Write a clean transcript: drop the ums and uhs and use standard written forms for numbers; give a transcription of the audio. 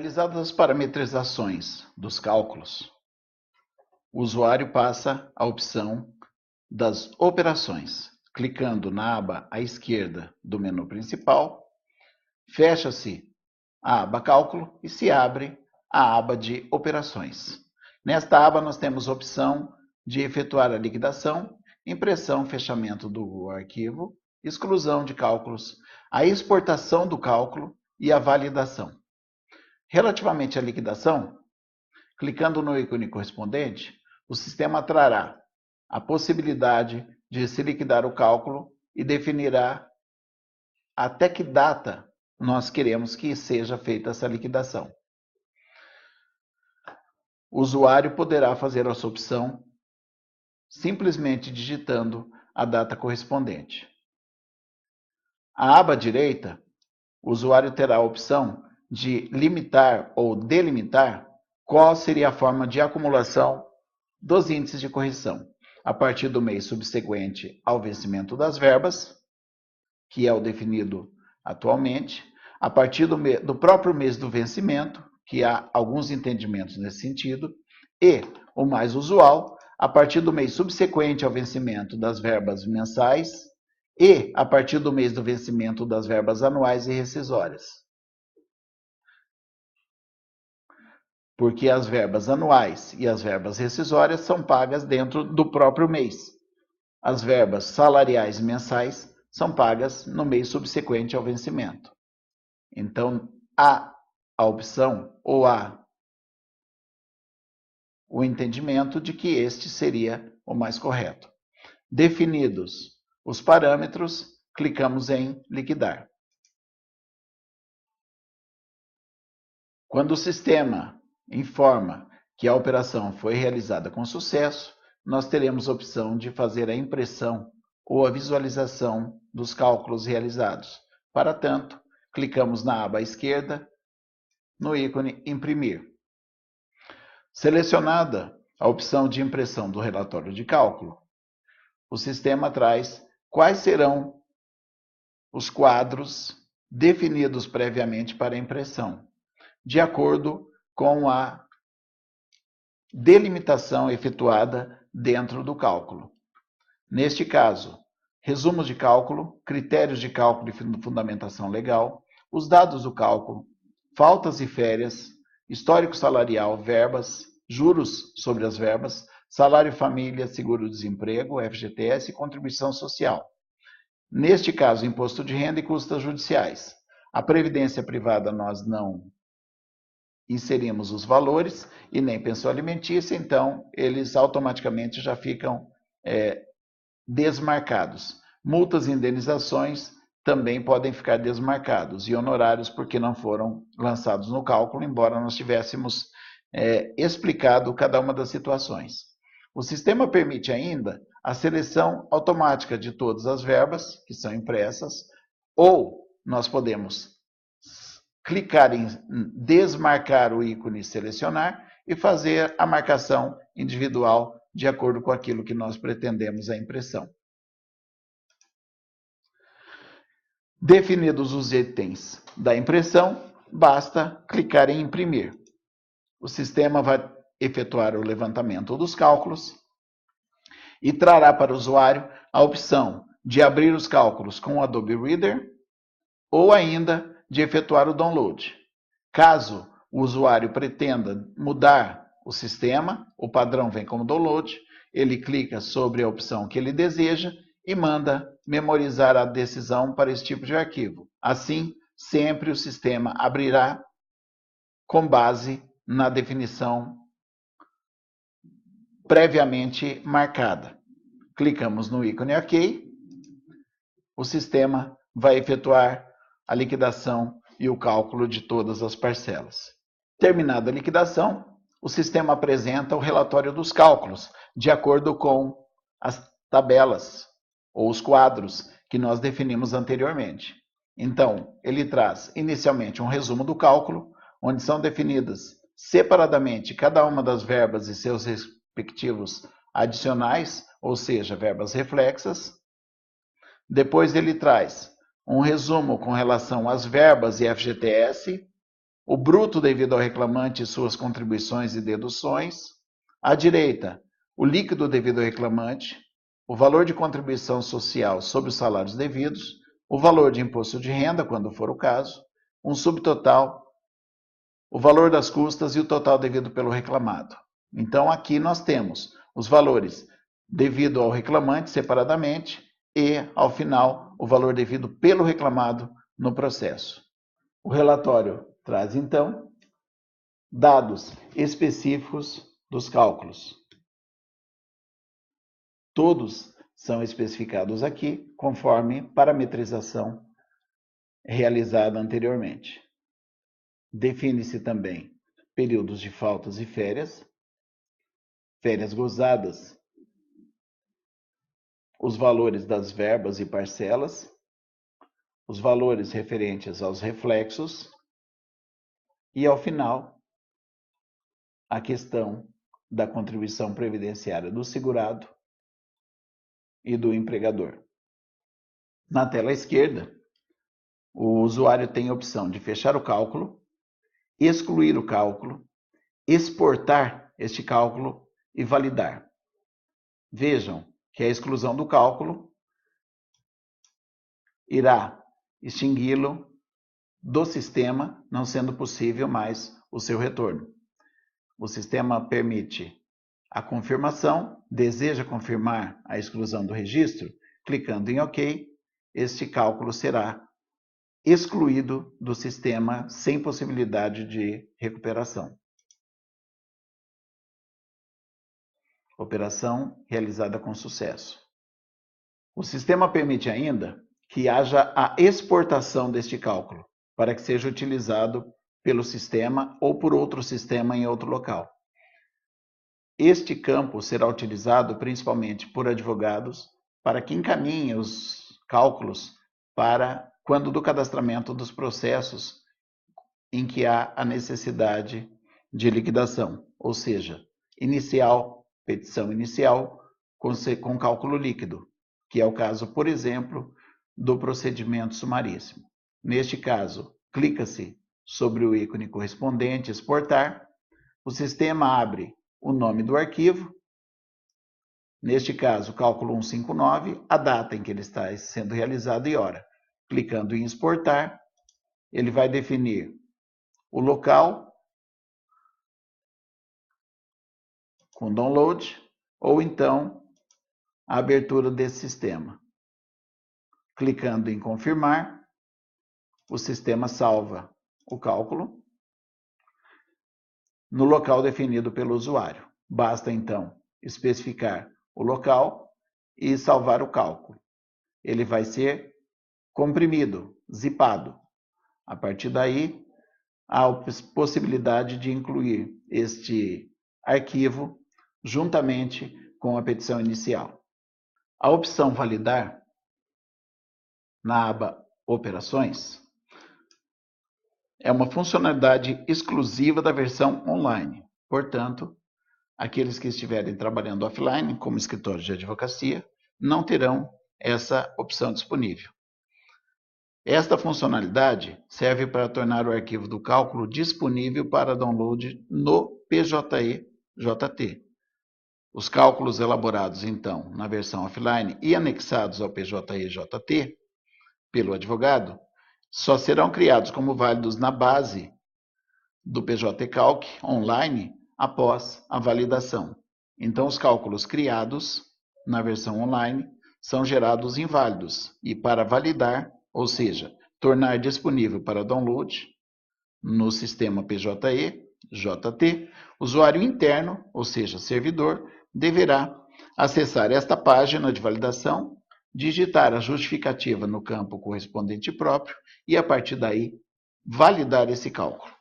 Realizadas as parametrizações dos cálculos, o usuário passa à opção das operações, clicando na aba à esquerda do menu principal, fecha-se a aba Cálculo e se abre a aba de Operações. Nesta aba nós temos a opção de efetuar a liquidação, impressão, fechamento do arquivo, exclusão de cálculos, a exportação do cálculo e a validação. Relativamente à liquidação, clicando no ícone correspondente, o sistema trará a possibilidade de se liquidar o cálculo e definirá até que data nós queremos que seja feita essa liquidação. O usuário poderá fazer essa opção simplesmente digitando a data correspondente. A aba direita, o usuário terá a opção de limitar ou delimitar qual seria a forma de acumulação dos índices de correção, a partir do mês subsequente ao vencimento das verbas, que é o definido atualmente, a partir do próprio mês do vencimento, que há alguns entendimentos nesse sentido, e, o mais usual, a partir do mês subsequente ao vencimento das verbas mensais e a partir do mês do vencimento das verbas anuais e rescisórias. Porque as verbas anuais e as verbas rescisórias são pagas dentro do próprio mês. As verbas salariais mensais são pagas no mês subsequente ao vencimento. Então, há a opção ou há o entendimento de que este seria o mais correto. Definidos os parâmetros, clicamos em liquidar. Quando o sistema informa que a operação foi realizada com sucesso, nós teremos a opção de fazer a impressão ou a visualização dos cálculos realizados. Para tanto, clicamos na aba à esquerda, no ícone Imprimir. Selecionada a opção de impressão do relatório de cálculo, o sistema traz quais serão os quadros definidos previamente para impressão, de acordo com a delimitação efetuada dentro do cálculo. Neste caso, resumos de cálculo, critérios de cálculo e fundamentação legal, os dados do cálculo, faltas e férias, histórico salarial, verbas, juros sobre as verbas, salário família, seguro-desemprego, FGTS e contribuição social. Neste caso, imposto de renda e custas judiciais. A previdência privada nós não inserimos os valores e nem pensão alimentícia, então eles automaticamente já ficam desmarcados. Multas e indenizações também podem ficar desmarcados e honorários porque não foram lançados no cálculo, embora nós tivéssemos explicado cada uma das situações. O sistema permite ainda a seleção automática de todas as verbas que são impressas, ou nós podemos clicar em desmarcar o ícone selecionar e fazer a marcação individual de acordo com aquilo que nós pretendemos a impressão. Definidos os itens da impressão, basta clicar em imprimir. O sistema vai efetuar o levantamento dos cálculos e trará para o usuário a opção de abrir os cálculos com o Adobe Reader ou ainda de efetuar o download. Caso o usuário pretenda mudar o sistema, o padrão vem como download, ele clica sobre a opção que ele deseja e manda memorizar a decisão para esse tipo de arquivo. Assim, sempre o sistema abrirá com base na definição previamente marcada. Clicamos no ícone OK, o sistema vai efetuar a liquidação e o cálculo de todas as parcelas. Terminada a liquidação, o sistema apresenta o relatório dos cálculos, de acordo com as tabelas ou os quadros que nós definimos anteriormente. Então, ele traz inicialmente um resumo do cálculo, onde são definidas separadamente cada uma das verbas e seus respectivos adicionais, ou seja, verbas reflexas. Depois ele traz um resumo com relação às verbas e FGTS, o bruto devido ao reclamante e suas contribuições e deduções. À direita, o líquido devido ao reclamante, o valor de contribuição social sobre os salários devidos, o valor de imposto de renda, quando for o caso, um subtotal, o valor das custas e o total devido pelo reclamado. Então, aqui nós temos os valores devido ao reclamante separadamente e, ao final, o valor devido pelo reclamado no processo. O relatório traz, então, dados específicos dos cálculos. Todos são especificados aqui, conforme parametrização realizada anteriormente. Define-se também períodos de faltas e férias, férias gozadas, os valores das verbas e parcelas, os valores referentes aos reflexos e, ao final, a questão da contribuição previdenciária do segurado e do empregador. Na tela esquerda, o usuário tem a opção de fechar o cálculo, excluir o cálculo, exportar este cálculo e validar. Vejam que a exclusão do cálculo irá extingui-lo do sistema, não sendo possível mais o seu retorno. O sistema permite a confirmação, deseja confirmar a exclusão do registro, clicando em OK, este cálculo será excluído do sistema sem possibilidade de recuperação. Operação realizada com sucesso. O sistema permite ainda que haja a exportação deste cálculo, para que seja utilizado pelo sistema ou por outro sistema em outro local. Este campo será utilizado principalmente por advogados para que encaminhem os cálculos para quando do cadastramento dos processos em que há a necessidade de liquidação, ou seja, inicial, petição inicial com cálculo líquido, que é o caso, por exemplo, do procedimento sumaríssimo. Neste caso, clica-se sobre o ícone correspondente, exportar, o sistema abre o nome do arquivo, neste caso, cálculo 159, a data em que ele está sendo realizado e hora. Clicando em exportar, ele vai definir o local com download ou então a abertura desse sistema. Clicando em confirmar, o sistema salva o cálculo no local definido pelo usuário. Basta então especificar o local e salvar o cálculo. Ele vai ser comprimido, zipado. A partir daí, há a possibilidade de incluir este arquivo juntamente com a petição inicial. A opção validar, na aba Operações, é uma funcionalidade exclusiva da versão online. Portanto, aqueles que estiverem trabalhando offline, como escritórios de advocacia, não terão essa opção disponível. Esta funcionalidade serve para tornar o arquivo do cálculo disponível para download no PJE-JT. Os cálculos elaborados, então, na versão offline e anexados ao PJE-JT pelo advogado, só serão criados como válidos na base do PJ-Calc online após a validação. Então, os cálculos criados na versão online são gerados inválidos e para validar, ou seja, tornar disponível para download no sistema PJE-JT, o usuário interno, ou seja, servidor, deverá acessar esta página de validação, digitar a justificativa no campo correspondente próprio e, a partir daí, validar esse cálculo.